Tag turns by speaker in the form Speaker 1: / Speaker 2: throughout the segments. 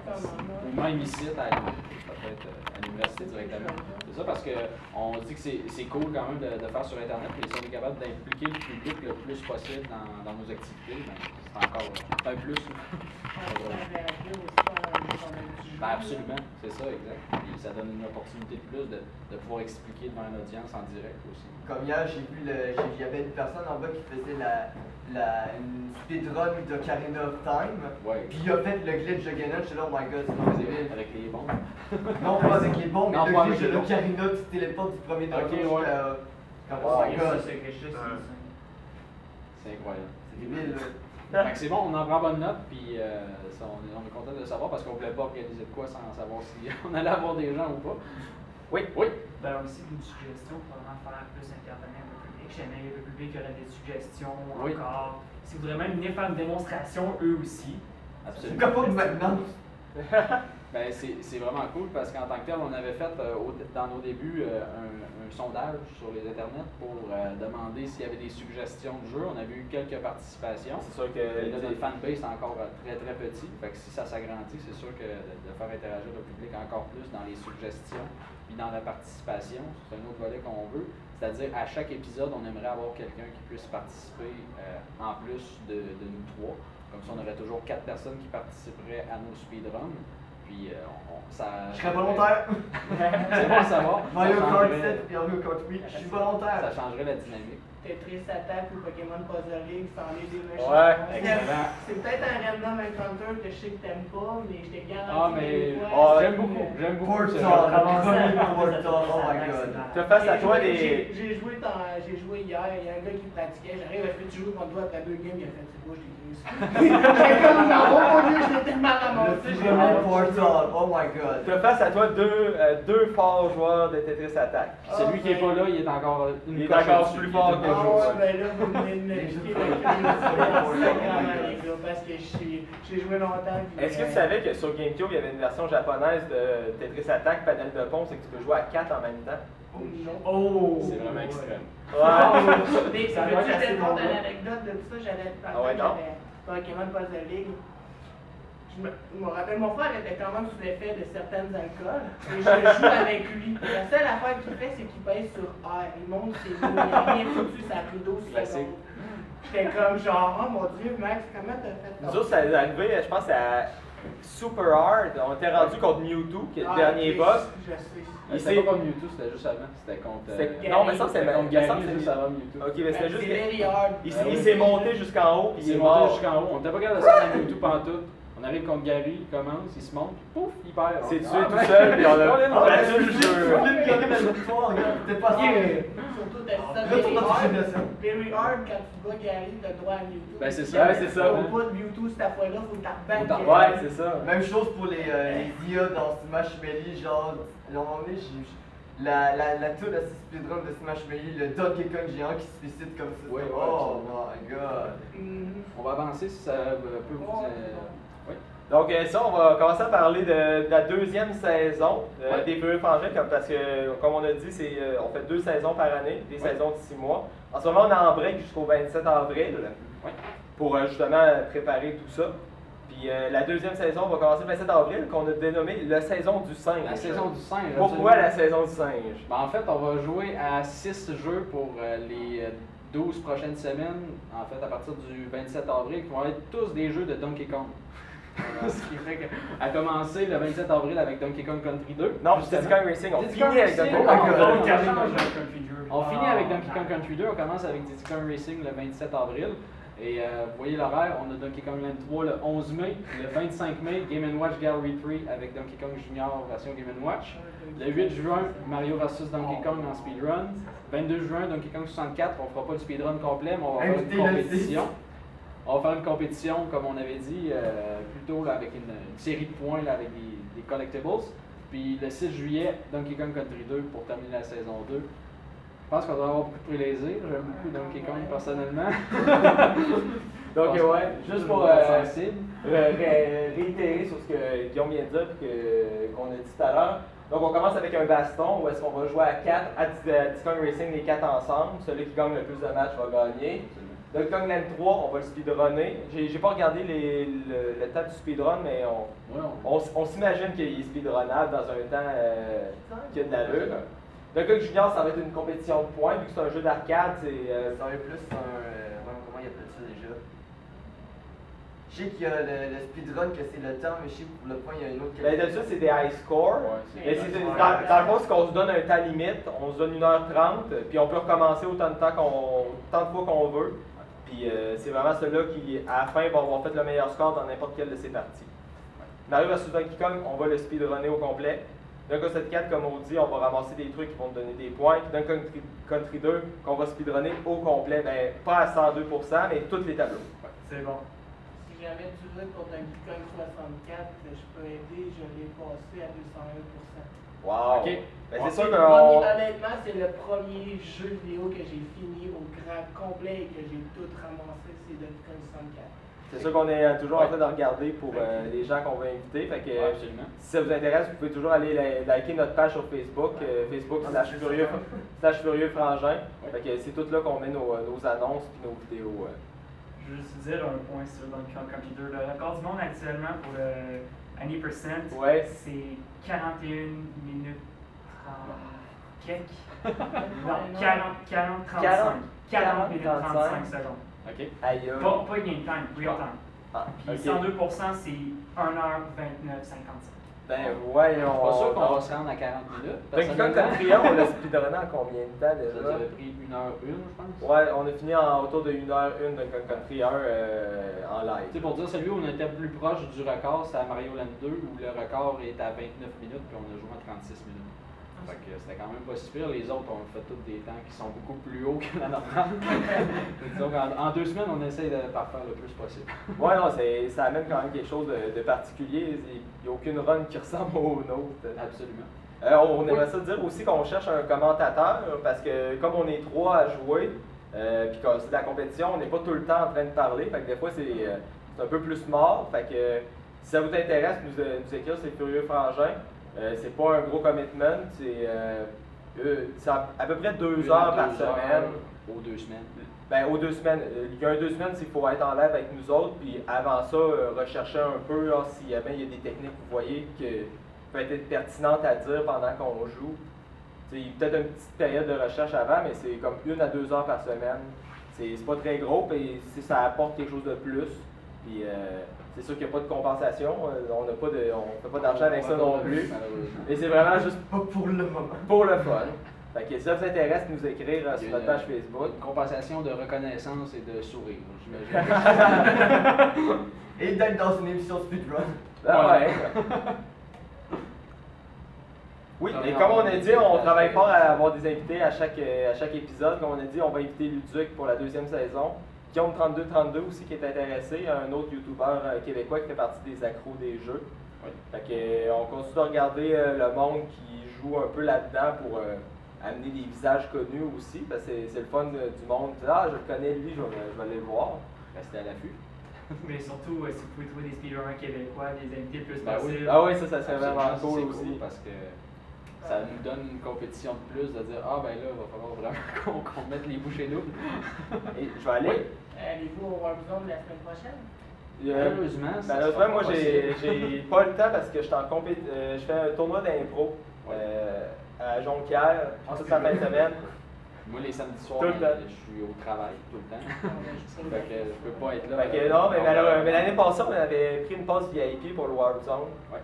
Speaker 1: Ou même ici, à l'université directement. C'est ça parce qu'on se dit que c'est cool quand même de faire sur Internet, et si on est capable d'impliquer le public le plus possible dans nos activités, ben, c'est encore un plus. Ben absolument, c'est ça, exact. Et ça donne une opportunité de plus de pouvoir expliquer devant une audience en direct aussi.
Speaker 2: Comme hier, il y avait une personne en bas qui faisait une speedrun d'Ocarina of Time.
Speaker 1: Ouais.
Speaker 2: Puis il a fait le glitch de Ganon, j'étais là, oh my god, c'est débile.
Speaker 1: Avec les bombes.
Speaker 2: Non, pas avec les bombes, mais le glitch de
Speaker 1: les bombes.
Speaker 2: l'Ocarina, tu téléportes du premier
Speaker 1: Ok,
Speaker 2: niveau
Speaker 1: ouais.
Speaker 2: jusqu'à. Oh my god.
Speaker 3: C'est quelque chose
Speaker 1: C'est incroyable.
Speaker 2: C'est débile, là.
Speaker 1: Fait que c'est bon, on en prend bonne note, puis on est content de le savoir parce qu'on voulait pas organiser de quoi sans savoir si on allait avoir des gens ou pas. Oui, oui.
Speaker 3: Ben aussi une suggestion pour vraiment faire plus intervenir le public. Jamais le public aurait des suggestions
Speaker 1: Oui.
Speaker 3: encore. Si vous voudrez même venir faire une démonstration, eux aussi.
Speaker 1: Absolument.
Speaker 2: Pourquoi pas maintenant?
Speaker 1: Ben, c'est vraiment cool parce qu'en tant que tel, on avait fait dans nos débuts un sondage sur les internets pour demander s'il y avait des suggestions de jeux. On avait eu quelques participations.
Speaker 4: C'est sûr que
Speaker 1: les fanbases sont encore très très petits. Fait que si ça s'agrandit, c'est sûr que de faire interagir le public encore plus dans les suggestions puis dans la participation, c'est un autre volet qu'on veut. C'est-à-dire, à chaque épisode, on aimerait avoir quelqu'un qui puisse participer en plus de nous trois. Comme ça, on aurait toujours 4 personnes qui participeraient à nos speedruns. Puis, ça.
Speaker 2: Je serais volontaire.
Speaker 1: C'est bon à savoir.
Speaker 2: Mario Kart 7 et Mario Kart 8, je suis volontaire.
Speaker 1: Ça changerait la dynamique.
Speaker 5: Tetris Attack ou Pokémon Puzzle League, c'en est des méchants.
Speaker 4: Ouais,
Speaker 1: excellent.
Speaker 5: C'est peut-être un random encounter que je sais que t'aimes pas, mais je t'ai garanti.
Speaker 1: Ah, mais
Speaker 5: des fois,
Speaker 1: j'aime beaucoup. J'aime beaucoup.
Speaker 2: Portal,
Speaker 1: ce jeu.
Speaker 2: Portal, oh my god.
Speaker 4: tu fais face à toi des.
Speaker 5: J'ai joué hier, il y a un gars qui pratiquait, j'arrive à faire tu joues contre toi après 2 games, il a fait c'est quoi, je t'ai gris. J'ai comme non, mon dieu, je l'ai tellement ramassé.
Speaker 2: Le premier Portal, oh my god.
Speaker 4: Tu as face à toi deux forts joueurs de Tetris Attack.
Speaker 1: Celui qui est pas là, il est encore
Speaker 4: Il est encore plus fort que
Speaker 1: le
Speaker 5: Ah
Speaker 4: jour.
Speaker 5: ouais, ben là, vous venez de me piquer la crise, les gars, parce que j'ai joué longtemps. puis,
Speaker 4: Est-ce que tu savais que sur GameCube, il y avait une version japonaise de Tetris Attack, panel de pont, c'est que tu peux jouer à 4 en même temps?
Speaker 3: Oh!
Speaker 1: C'est vraiment extrême.
Speaker 4: Ouais.
Speaker 5: Mais
Speaker 3: Ça
Speaker 5: veux-tu
Speaker 3: doit
Speaker 5: que
Speaker 3: être
Speaker 5: je te
Speaker 3: assez
Speaker 5: raconte
Speaker 3: bon.
Speaker 5: une anecdote de ça? J'allais te
Speaker 4: Ah
Speaker 5: parler
Speaker 4: ouais, non?
Speaker 5: Pokémon Puzzle League. Je me rappelle, mon frère était quand même sous l'effet de certaines alcools. Et je joue avec lui. La seule affaire qu'il fait, c'est qu'il pèse sur R. Il monte ses mots, il n'a rien foutu, ça a pris 12
Speaker 1: Classique.
Speaker 5: secondes. J'étais comme genre, oh mon dieu, Max, comment t'as fait ça?
Speaker 4: Nous autres, ça est arrivé, je pense, à Super Hard. On était rendu contre Mewtwo, qui est le dernier boss.
Speaker 5: Je sais.
Speaker 1: C'était pas contre Mewtwo, c'était juste avant. C'était contre.
Speaker 4: Non, mais ça, c'est
Speaker 1: C'était contre Gary
Speaker 4: c'est-
Speaker 1: juste avant Mewtwo.
Speaker 4: Ok, mais c'était juste.
Speaker 5: C'est very hard.
Speaker 4: Il s'est monté jusqu'en haut, puis
Speaker 1: Il
Speaker 4: il
Speaker 1: s'est
Speaker 4: est
Speaker 1: monté
Speaker 4: mort.
Speaker 1: jusqu'en haut. On était pas capable de sortir Mewtwo pantoute. On arrive contre Gary, il commence, il se monte, pouf, il perd.
Speaker 4: C'est tué
Speaker 1: Ah,
Speaker 4: tout
Speaker 1: ben,
Speaker 4: seul, puis on a
Speaker 1: on
Speaker 4: battu le jeu.
Speaker 2: T'es pas sûr.
Speaker 5: Surtout, t'as ça
Speaker 2: Retourne
Speaker 5: very
Speaker 2: dans ta
Speaker 5: hard.
Speaker 2: génération.
Speaker 5: Very hard, quand tu bats Gary, t'as droit à Mewtwo.
Speaker 1: Ben, c'est ça,
Speaker 4: c'est ça.
Speaker 5: Au bout de Mewtwo, cette fois-là, faut que
Speaker 1: Faut
Speaker 5: t'arbanes.
Speaker 4: Ouais, c'est ça.
Speaker 2: Même chose pour les IA dans Smash Melee, genre, à un moment donné, la tour de speedrun de Smash Melee, le Donkey Kong géant qui se suicide comme ça.
Speaker 1: Ouais, ouais,
Speaker 2: Oh my god.
Speaker 1: On va avancer si ça peut vous. Oui.
Speaker 4: Donc ça, on va commencer à parler de la deuxième saison
Speaker 1: Ouais.
Speaker 4: des Feux Frangins, parce que, comme on a dit, on fait 2 saisons par année, des
Speaker 1: Ouais.
Speaker 4: saisons de 6 mois. En ce moment, on est en break jusqu'au 27 avril,
Speaker 1: Ouais.
Speaker 4: pour justement préparer tout ça. Puis la deuxième saison va commencer le 27 avril, qu'on a dénommé la saison du singe.
Speaker 1: La saison du singe.
Speaker 4: Pourquoi
Speaker 1: absolument.
Speaker 4: la saison du singe?
Speaker 1: Ben, en fait, on va jouer à 6 jeux pour les 12 prochaines semaines, en fait, à partir du 27 avril, qui vont être tous des jeux de Donkey Kong. Ce qui fait qu'à commencer le 27 avril avec Donkey Kong Country 2.
Speaker 4: Non,
Speaker 1: justement.
Speaker 4: Diddy Kong Racing, on
Speaker 1: Diddy
Speaker 4: finit
Speaker 1: Kong
Speaker 4: avec
Speaker 1: Racing,
Speaker 4: Donkey
Speaker 1: on
Speaker 4: Kong.
Speaker 1: va-
Speaker 3: On
Speaker 1: On finit avec Donkey Kong Country 2, on commence avec Diddy Kong Racing le 27 avril. Et vous voyez l'horaire, on a Donkey Kong Land 3 le 11 mai, le 25 mai, Game & Watch Gallery 3 avec Donkey Kong Junior version Game & Watch. Le 8 juin, Mario vs Donkey Kong en speedrun. 22 juin, Donkey Kong 64, on fera pas le speedrun complet, mais on va faire une
Speaker 2: Invitez-le,
Speaker 1: compétition. On va faire une compétition, comme on avait dit, plutôt là, avec une série de points là, avec des collectibles. Puis le 6 juillet, Donkey Kong Country 2 pour terminer la saison 2. Je pense qu'on doit avoir beaucoup de plaisir. J'aime beaucoup Donkey Kong personnellement.
Speaker 4: Donc ouais, juste pour
Speaker 1: sensible.
Speaker 4: réitérer sur ce que Guillaume vient de dire et qu'on a dit tout à l'heure. Donc on commence avec un baston où est-ce qu'on va jouer à 4 à Diddy Kong Racing les 4 ensemble. Celui qui gagne le plus de matchs va gagner. Donkey Kong Land 3, on va le speedrunner. J'ai pas regardé le temps du speedrun, mais
Speaker 1: Ouais,
Speaker 4: on s'imagine qu'il est speedrunnable dans un temps qui a de l'allure. Donkey Kong Junior, ça va être une compétition de points, vu que c'est un jeu d'arcade.
Speaker 2: Ça va être plus comment il appelle ça déjà? Je sais qu'il y a le speedrun que c'est le temps, mais je sais que pour le point, il y a une autre
Speaker 4: Ben, d'habitude, c'est des high scores. Mais dans le fond, c'est qu'on se donne un temps limite, on se donne 1h30, puis on peut recommencer autant de fois qu'on veut. Puis c'est vraiment ceux-là qui, à la fin, vont avoir fait le meilleur score dans n'importe quelle de ces parties. Mario vs Donkey Kong, on va le speedrunner au complet. Donkey Kong 74, comme on dit, on va ramasser des trucs qui vont nous donner des points. Puis Donkey Kong Country 2, qu'on va speedrunner au complet, ben, pas à 102%, mais tous les tableaux.
Speaker 3: C'est bon.
Speaker 5: Si jamais tu veux pour Donkey Kong 64, je peux aider, je l'ai passé à 201%.
Speaker 4: Wow!
Speaker 1: Ok.
Speaker 4: Ben, c'est sûr
Speaker 5: Honnêtement, c'est le premier jeu vidéo que j'ai fini au grand complet et que j'ai tout ramassé, c'est Donkey Kong 64.
Speaker 4: C'est sûr qu'on est toujours en train de regarder pour les gens qu'on veut inviter. Fait que,
Speaker 1: absolument.
Speaker 4: si ça vous intéresse, vous pouvez toujours aller liker notre page sur Facebook, Facebook/Furieux Frangin. Fait que c'est tout là qu'on met nos annonces et nos vidéos.
Speaker 3: Je veux juste dire un point sur Donkey Kong Country 2. Le record du monde actuellement pour le 90%,
Speaker 4: Ouais.
Speaker 3: c'est 41 minutes 30 quelques. Non, 40 minutes 35 secondes.
Speaker 1: OK.
Speaker 4: Aïe.
Speaker 3: Pas game time, real time.
Speaker 4: Ah,
Speaker 3: Puis
Speaker 4: ok.
Speaker 3: 102%, c'est 1h29,55.
Speaker 4: Ben ouais,
Speaker 1: Je suis pas sûr qu'on va se rendre à 40 minutes.
Speaker 4: Donkey Kong Country 1, on l'a speedrunné en combien de temps
Speaker 1: Ça
Speaker 4: déjà?
Speaker 1: nous avait pris 1h01, je pense.
Speaker 4: Ouais, on a fini autour de 1h01 Donkey Kong Country 1 en live.
Speaker 1: Tu sais, pour dire celui où on était plus proche du record, c'est à Mario Land 2, où le record est à 29 minutes, puis on a joué à 36 minutes. Fait que c'était quand même pas si pire. Les autres, on fait tous des temps qui sont beaucoup plus hauts que la normale. Donc, en 2 semaines, on essaye de parfaire le plus possible.
Speaker 4: Ouais, non, ça amène quand même quelque chose de particulier. Il n'y a aucune run qui ressemble aux nôtres.
Speaker 1: Absolument.
Speaker 4: On aimerait ça dire aussi qu'on cherche un commentateur, parce que comme on est 3 à jouer, puis que c'est de la compétition, on n'est pas tout le temps en train de parler. Fait que des fois, c'est un peu plus mort. Fait que si ça vous intéresse, nous écrire, c'est Furieux Frangin. C'est pas un gros commitment, c'est à peu près 2 heures par semaine.
Speaker 1: Aux 2 semaines.
Speaker 4: Ben, aux 2 semaines. Il y a 2 semaines, c'est qu'il faut être en live avec nous autres, puis avant ça, rechercher un peu là, s'il y a des techniques, vous voyez, qui peuvent être pertinentes à dire pendant qu'on joue. Il y a peut-être une petite période de recherche avant, mais c'est comme 1 à 2 heures par semaine. C'est pas très gros, puis ça apporte quelque chose de plus. Puis c'est sûr qu'il n'y a pas de compensation, on ne fait pas d'argent avec ça non plus. Et c'est vraiment juste
Speaker 2: Pas pour le moment.
Speaker 4: pour le fun. Fait que si ça vous intéresse, nous écrire sur notre page Facebook.
Speaker 1: Une compensation de reconnaissance et de sourire, j'imagine.
Speaker 2: Et d'être dans une émission speedrun.
Speaker 4: Ah ouais. Oui, et comme on a dit, on travaille fort à avoir des invités à chaque épisode. Comme on a dit, on va inviter Luduc pour la 2e saison. Guillaume 3232 aussi qui est intéressé, un autre youtubeur québécois qui fait partie des accros des jeux.
Speaker 1: Oui.
Speaker 4: Fait que, on continue de regarder le monde qui joue un peu là-dedans pour amener des visages connus aussi, parce que c'est le fun du monde. Ah, je le connais lui, je vais aller le voir.
Speaker 1: Restez à l'affût.
Speaker 3: Mais surtout, si vous pouvez trouver des speedrunners québécois, des invités le plus
Speaker 1: Ben oui.
Speaker 3: possible.
Speaker 4: Ah oui, ça serait vraiment
Speaker 1: Absolument,
Speaker 4: cool
Speaker 1: c'est
Speaker 4: aussi.
Speaker 1: parce que ça nous donne une compétition de plus de dire ah ben là, il va falloir vraiment qu'on mette les bouchées doubles.
Speaker 4: Et je vais aller.
Speaker 5: Allez-vous au Warzone la semaine prochaine?
Speaker 1: Malheureusement, ça
Speaker 4: Malheureusement,
Speaker 1: sera
Speaker 4: moi
Speaker 1: pas
Speaker 4: j'ai pas le temps parce que je fais un tournoi d'impro à Jonquière toute la fin de semaine.
Speaker 1: Moi, les samedis soirs,
Speaker 4: Tout le temps.
Speaker 1: je suis au travail tout le temps. Fait que je peux pas être là.
Speaker 4: Fait que non, mais malheureusement, mais l'année passée, on avait pris une passe VIP pour le Warzone.
Speaker 1: Ouais.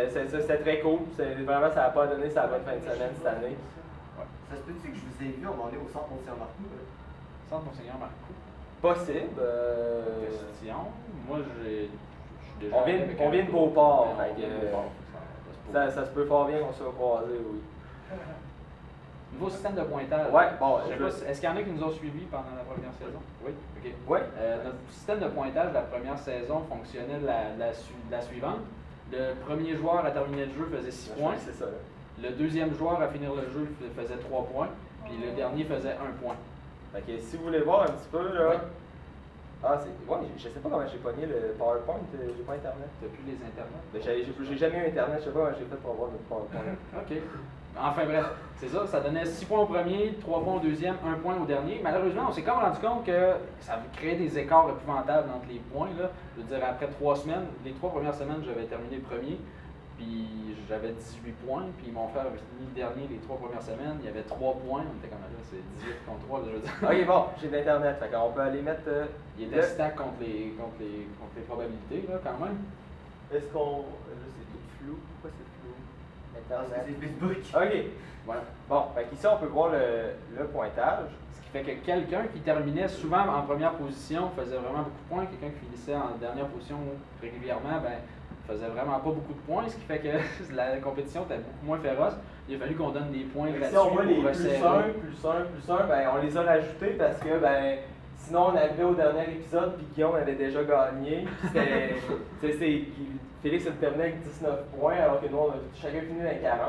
Speaker 4: C'était très cool. Vraiment, ça n'a pas donné sa bonne fin de semaine cette année.
Speaker 2: Ça se peut-tu que je vous ai vu, on va aller au centre Monseigneur Marcoux?
Speaker 1: Centre Monseigneur Marcoux.
Speaker 4: Possible.
Speaker 1: Question. Moi, je suis déjà.
Speaker 4: On vient de Beauport.
Speaker 1: Ouais,
Speaker 4: fait
Speaker 1: on
Speaker 4: que,
Speaker 1: vient de Beauport.
Speaker 4: ça se peut fort bien qu'on soit croisés, oui.
Speaker 1: Nouveau système de pointage.
Speaker 4: Ouais, bon,
Speaker 1: Je sais pas est-ce qu'il y en a qui nous ont suivis pendant la première saison? Oui. OK.
Speaker 4: Ouais.
Speaker 1: Notre système de pointage de la première saison fonctionnait de la suivante. Le premier joueur à terminer le jeu faisait 6 points.
Speaker 4: C'est ça. Là.
Speaker 1: Le deuxième joueur à finir le jeu faisait 3 points. Puis le dernier faisait 1 point.
Speaker 4: Fait que si vous voulez voir un petit peu, là,
Speaker 1: Ouais.
Speaker 4: Ah, je sais pas comment j'ai pogné le PowerPoint, j'ai pas internet.
Speaker 1: T'as plus les internets?
Speaker 4: Ben, j'ai jamais eu internet, je sais pas comment j'ai fait pour avoir le PowerPoint.
Speaker 1: OK. Enfin bref, c'est ça donnait 6 points au premier, 3 points au deuxième, 1 point au dernier. Malheureusement, on s'est quand même rendu compte que ça créait des écarts épouvantables entre les points. Là. Je veux dire, après 3 semaines, les 3 premières semaines, j'avais terminé premier, puis j'avais 18 points, puis mon frère avait fini le dernier les 3 premières semaines, il y avait 3 points, on était comme là, c'est 18 contre 3, là, je veux dire.
Speaker 4: Ok, bon, j'ai d'internet, fait qu'on peut aller mettre...
Speaker 1: Il était stack contre les probabilités, là, quand même.
Speaker 4: Est-ce qu'on... Là, c'est tout flou. Pourquoi c'est flou?
Speaker 2: Parce que c'est Facebook.
Speaker 4: Ok.
Speaker 1: Voilà.
Speaker 4: Bon, ici on peut voir le pointage.
Speaker 1: Ce qui fait que quelqu'un qui terminait souvent en première position faisait vraiment beaucoup de points. Quelqu'un qui finissait en dernière position régulièrement, ben, faisait vraiment pas beaucoup de points. Ce qui fait que la compétition était beaucoup moins féroce. Il a fallu qu'on donne des points gratuits.
Speaker 4: Si on voit les
Speaker 1: pour
Speaker 4: plus
Speaker 1: resserrer.
Speaker 4: 1, ben, on les a rajoutés parce que ben, sinon on arrivait au dernier épisode puis Guillaume avait déjà gagné. Félix a terminé avec 19 points alors que nous on a chacun fini avec 40.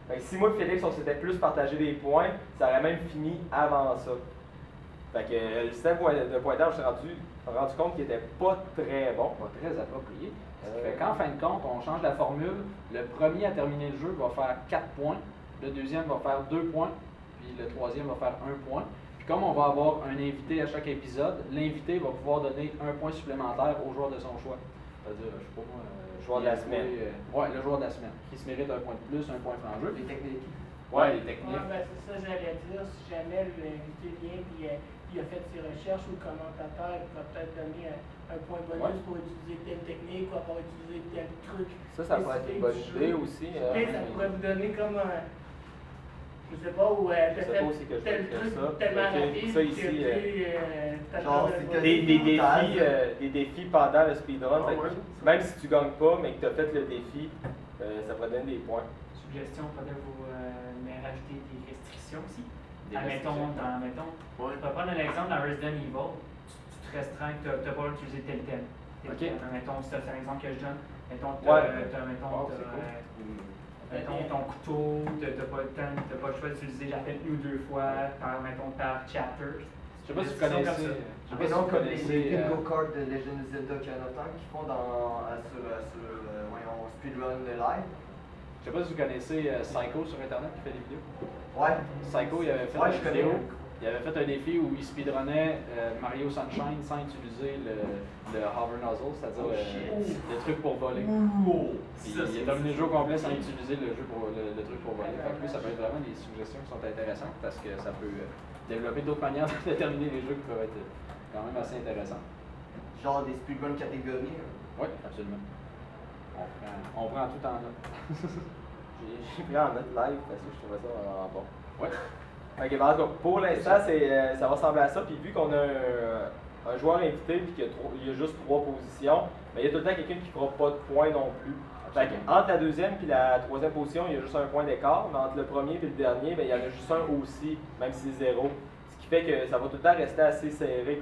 Speaker 4: Fait que si moi et Félix on s'était plus partagé des points, ça aurait même fini avant ça. Fait que le système de pointage, on s'est rendu compte qu'il était pas très bon.
Speaker 1: Pas très approprié. Ce qui fait qu'en fin de compte, on change la formule. Le premier à terminer le jeu va faire 4 points. Le deuxième va faire 2 points. Puis le troisième va faire 1 point. Puis comme on va avoir un invité à chaque épisode, l'invité va pouvoir donner 1 point supplémentaire au joueur de son choix. C'est-à-dire, je sais pas moi,
Speaker 4: joueur de la semaine.
Speaker 1: Ouais, le joueur de la semaine. Qui se mérite 1 point de plus, 1 point franc jeu.
Speaker 2: Les techniques.
Speaker 1: Ouais, les techniques.
Speaker 5: Ouais, ben c'est ça, j'allais dire. Si jamais l'invité vient et il a fait ses recherches ou le commentateur, il pourra peut-être donner un point bonus pour utiliser telle technique ou avoir utilisé tel truc.
Speaker 4: Ça pourrait être une bonne idée aussi.
Speaker 5: Ça pourrait vous donner comme un. Je sais pas, où t'as
Speaker 4: sais
Speaker 5: fait
Speaker 4: pas aussi que je
Speaker 5: tel
Speaker 4: peux
Speaker 5: truc
Speaker 4: faire ça.
Speaker 5: tellement
Speaker 4: Ok,
Speaker 5: rapide
Speaker 4: ça ici,
Speaker 5: t'as
Speaker 2: genre,
Speaker 5: pas
Speaker 2: c'est
Speaker 5: de-
Speaker 2: que-
Speaker 4: des défis pendant le speedrun. Fait que
Speaker 2: ouais.
Speaker 4: même si tu gagnes pas, mais que tu as fait le défi, ça pourrait donner des points.
Speaker 3: Suggestion, peut-être vous rajouter des restrictions aussi.
Speaker 1: Des
Speaker 3: Admettons,
Speaker 1: restrictions.
Speaker 3: je vais prendre un exemple dans Resident Evil. Tu te restreins que tu n'as pas le droit d'utiliser tel thème.
Speaker 1: Ok.
Speaker 3: Mettons, c'est un exemple que je donne. Mettons, mettons ton couteau, tu n'as pas le choix d'utiliser la fête une ou 2 fois, par chapter.
Speaker 1: Je sais pas si vous connaissez. Je sais pas si vous
Speaker 2: Comme
Speaker 1: connaissez.
Speaker 2: les bingo cards de Legend of Zelda Ocarina of Time qui font sur Speedrun Live.
Speaker 1: Je sais pas si vous connaissez Psycho sur internet qui fait des vidéos.
Speaker 2: Ouais.
Speaker 1: Psycho, il avait fait
Speaker 2: Ouais,
Speaker 1: une
Speaker 2: je connais.
Speaker 1: vidéo. Il avait fait un défi où il speedrunnait Mario Sunshine sans utiliser le hover nozzle, c'est-à-dire le truc pour voler. Puis il a terminé le jeu au complet sans utiliser le truc pour voler. Fait que lui, ça peut être vraiment des suggestions qui sont intéressantes parce que ça peut développer d'autres manières de déterminer les jeux qui peuvent être quand même assez intéressants.
Speaker 2: Genre des speedrun catégories.
Speaker 1: Oui, absolument. On prend tout en note.
Speaker 4: J'ai pris en note live parce que je trouvais ça vraiment bon.
Speaker 1: Oui.
Speaker 4: Ok, ben, en tout cas, pour l'instant, ça va ressembler à ça. Puis vu qu'on a un joueur invité et qu'il y a juste 3 positions, ben, il y a tout le temps quelqu'un qui ne fera pas de points non plus. Fait que, entre la deuxième et la troisième position, il y a juste un point d'écart, mais entre le premier et le dernier, ben, il y en a juste un aussi, même si c'est 0. Ce qui fait que ça va tout le temps rester assez serré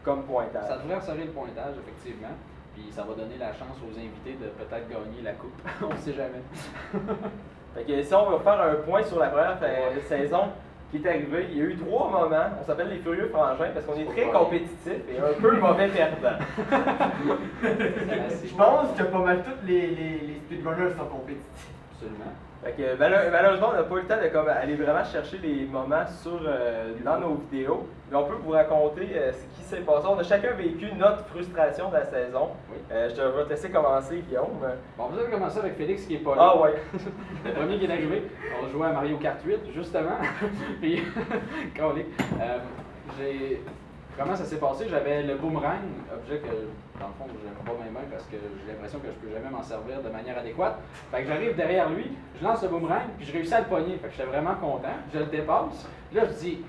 Speaker 4: comme pointage.
Speaker 1: Ça devrait resserrer le pointage, effectivement. Puis ça va donner la chance aux invités de peut-être gagner la coupe. On ne sait jamais.
Speaker 4: Fait que si on va faire un point sur la première saison qui est arrivée, il y a eu 3 moments. On s'appelle les Furieux Frangins parce qu'on est très compétitifs et un peu mauvais perdants.
Speaker 2: Je pense que pas mal tous les speedrunners sont compétitifs.
Speaker 1: Absolument.
Speaker 4: Fait que malheureusement, on n'a pas eu le temps de aller vraiment chercher les moments dans nos vidéos. Mais on peut vous raconter ce qui s'est passé. On a chacun vécu notre frustration de la saison.
Speaker 1: Oui.
Speaker 4: Je vais te laisser commencer, Guillaume.
Speaker 1: Bon, vous avez commencé avec Félix qui est pas là.
Speaker 4: Ah ouais.
Speaker 1: Le premier qui est arrivé, on jouait à Mario Kart 8, justement. Puis, comment ça s'est passé? J'avais le boomerang, objet que, dans le fond, j'aime pas mes mains parce que j'ai l'impression que je peux jamais m'en servir de manière adéquate. Fait que j'arrive derrière lui, je lance le boomerang, puis je réussis à le pogner. Fait que j'étais vraiment content. Je le dépasse. Puis là, je dis,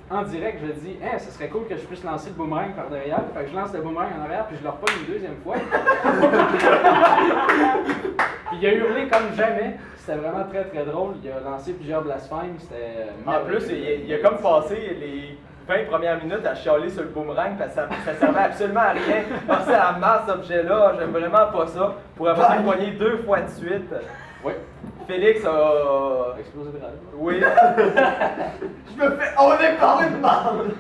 Speaker 1: en direct, je dis, hein, ce serait cool que je puisse lancer le boomerang par derrière. Fait que je lance le boomerang en arrière, puis je le repogne une deuxième fois. Puis il a hurlé comme jamais. C'était vraiment très très drôle. Il a lancé plusieurs blasphèmes. C'était.
Speaker 4: En plus, il a comme passé les 20 premières minutes à chialer sur le boomerang parce que ça servait absolument à rien. Ah, c'est la masse d'objets-là, j'aime vraiment pas ça. Pour avoir été poigné 2 fois de suite.
Speaker 1: Oui.
Speaker 4: Félix a.
Speaker 1: Explosé de rêve.
Speaker 4: Oui.
Speaker 2: On est parlé de mal!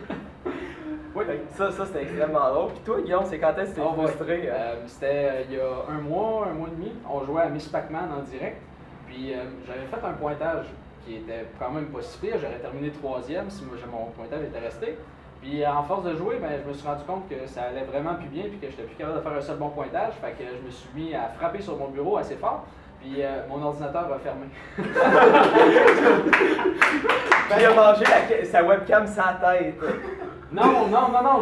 Speaker 1: Oui.
Speaker 4: Fait que ça c'était extrêmement drôle. Puis toi, Guillaume, c'est quand est-ce que tu
Speaker 1: Oh,
Speaker 4: t'es
Speaker 1: ouais.
Speaker 4: frustré?
Speaker 1: C'était il y a un mois et demi. On jouait à Miss Pac-Man en direct. Puis j'avais fait un pointage qui était quand même pas si pire. J'aurais terminé 3e si mon pointage était resté. Puis en force de jouer, ben, je me suis rendu compte que ça allait vraiment plus bien puis que j'étais plus capable de faire un seul bon pointage. Fait que je me suis mis à frapper sur mon bureau assez fort. Puis mon ordinateur a fermé.
Speaker 4: Ben, il a mangé sa webcam sans tête.
Speaker 1: Non,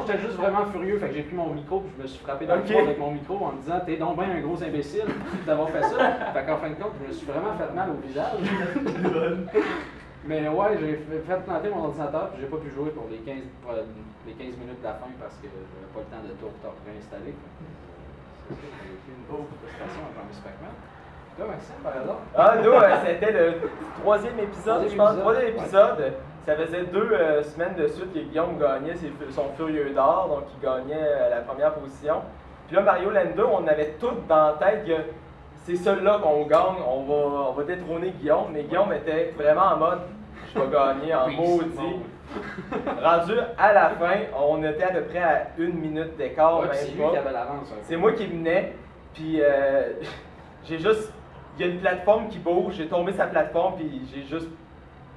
Speaker 1: j'étais juste vraiment furieux. Fait que j'ai pris mon micro puis je me suis frappé dans le corps avec mon micro en me disant t'es donc bien un gros imbécile d'avoir fait ça. Fait qu'en fin de compte, je me suis vraiment fait mal au visage. Mais ouais, j'ai fait planter mon ordinateur puis j'ai pas pu jouer pour les 15 minutes de la fin parce que j'avais pas le temps de tout réinstaller. J'ai fait une grosse frustration avant Miss Pac-Man. Toi, Maxime, par hasard?
Speaker 4: Ah, nous, c'était le 3e épisode, je pense. 3e épisode. Ça faisait 2 semaines de suite que Guillaume gagnait son Furieux d'or, donc il gagnait la première position. Puis là, Mario Land 2, on avait tout dans la tête que c'est celui-là qu'on gagne, on va détrôner Guillaume. Mais Guillaume était vraiment en mode, je vais gagner en maudit. Rendu à la fin, on était à peu près à 1 minute d'écart.
Speaker 1: Ouais, c'est lui qui avait l'avance.
Speaker 4: C'est moi qui menais, puis j'ai juste... Il y a une plateforme qui bouge, j'ai tombé sa plateforme, puis j'ai juste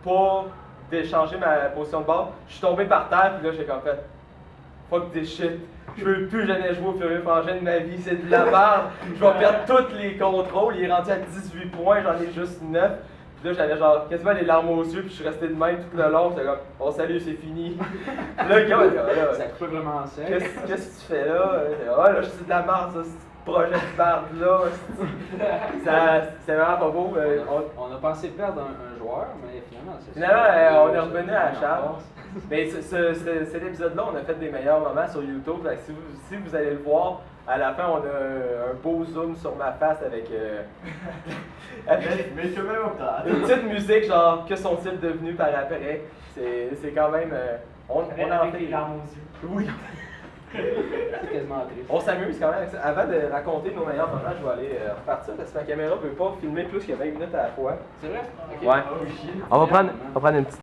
Speaker 4: pas d'échanger ma position de bord. Je suis tombé par terre, puis là j'ai comme fait fuck this shit. Je veux plus jamais jouer au Furieux Frangin de ma vie, c'est de la merde. Je vais perdre tous les contrôles. Il est rendu à 18 points, j'en ai juste 9. Puis là j'avais genre quasiment les larmes aux yeux, puis je suis resté de même tout le long. J'étais comme oh salut, c'est fini. Là le gars il dit là,
Speaker 1: ça coupait vraiment sec.
Speaker 4: qu'est-ce que tu fais là? Oh là, je suis de la merde, ça. Projet de barbe là, c'est vraiment pas beau.
Speaker 1: On a pensé perdre un joueur, mais finalement, c'est
Speaker 4: Finalement, on est revenu à la charge. Mais cet épisode-là, on a fait des meilleurs moments sur YouTube. Fait que si vous allez le voir, à la fin, on a un beau zoom sur ma face avec
Speaker 2: Mais quand même au temps.
Speaker 4: une petite musique, genre que sont-ils devenus par après. C'est quand même. On a
Speaker 3: avec
Speaker 4: fait
Speaker 3: les larmes aux yeux.
Speaker 4: Oui.
Speaker 1: C'est quasiment triste.
Speaker 4: On s'amuse quand même avec ça. Avant de raconter nos meilleurs moments, je vais aller repartir parce que ma caméra ne veut pas filmer plus que 20 minutes à la fois.
Speaker 1: C'est vrai? Ok.
Speaker 4: Ouais.
Speaker 2: Oh shit.
Speaker 4: On va prendre une petite.